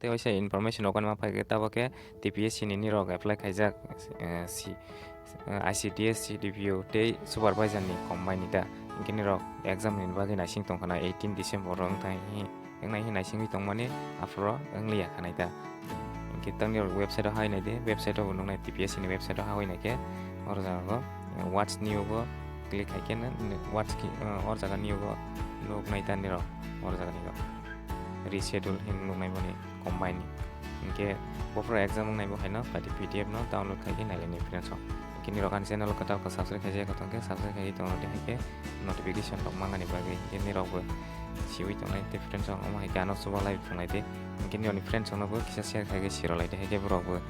te oise information okan ma phai tabo ke TPSC ni rok apply khaijak ICDS CDPO te supervisor ni combine ni da ingkini rok exam ni bagi naising tongkhana 18 December rong thai engnai hi naising wi tongmani afro englia khanai da ingki tangni website hai nai de website o nongnai TPSC ni website ha hoi nai ke or jago watch new go click hai ken watch ki or jaga new go nok nai tan ni rok or jaga ni go reschedule hin nok nai bani combine ingke bofra exam nai bo haino pati PDF no download khai ke nai ni friends kini rokan channel ko taw ko subscribe khai ko tongke subscribe khai tong de ke notification tok mangani bagi kini rok bo siwi tong nai te friends ong ma ka no suba live tong nai te kini oni friends ong no bo kisa share khai ke siro lai de ke bro bo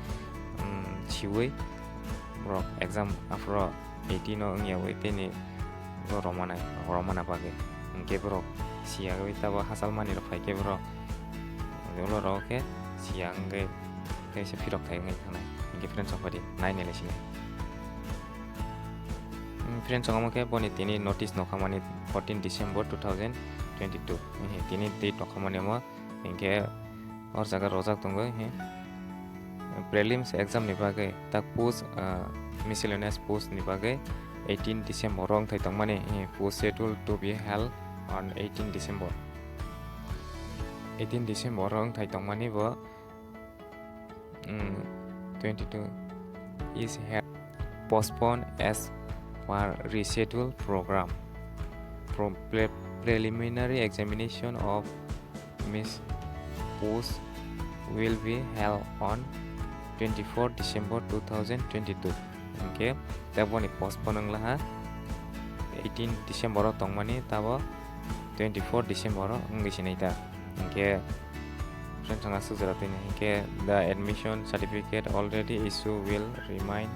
siwi bro exam afro 18 no ngia we te ni go romana bagi ke bro sia we ta bo hasal mani ro khai ke bro lo ro ke siang ge ke se pirok thai ngai thana ke friends ong padi nai ne lesine friends ong ke boni tini notice no khamani 14 December 2022 tini date no khamani mo inke or jaga rojak tongo prelims exam ni bage tak post miscellaneous post ni bage 18 December rong thai tongmani post schedule to be held on 18 December rong thai tongmani bo 22 is postponed as for rescheduled program. Preliminary examination of Miss Post will be held on 24 December 2022. Okay, tabo ni postpone lah 18 December tongmani tabo 24 December ngi sinaita. Okay, friends ang asu jaratin okay, the admission certificate already issued will remain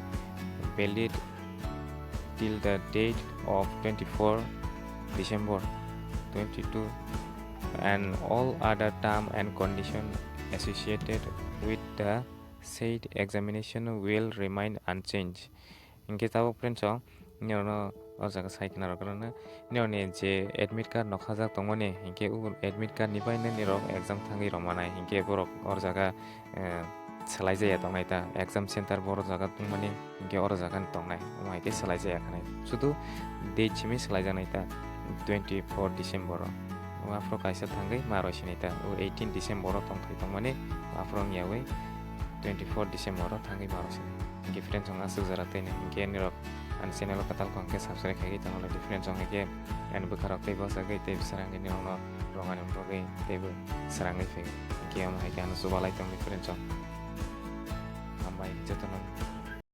valid till the date of 24 December 2022 and all other terms and conditions associated with the said examination will remain unchanged. Inke tabo friends nyono ojaga saikna rokrana nyone je admit card no khajak tongmani inke admit card ni baina ni rok exam thangi romana inke borok or jaga salai jaya tongnai ta exam center bor jaga tungmani inke or jaga tongnai omai ke salai jaya khanai sudu date chimi salai janai ta 24 December afro kaisa thangai maro sinai ta 18 December tongthai tongmani afro ngiawe 24 December thangai maro sinai inke friends ong asu jarate ne inke ni rok an channel katal ko ke subscribe khai tong la friends ong ke an bukharok te bosa ge te sarang ni ong rongan ong ge te sarang ni fe ke am hai kan subalai tong friends ong ambai jetonon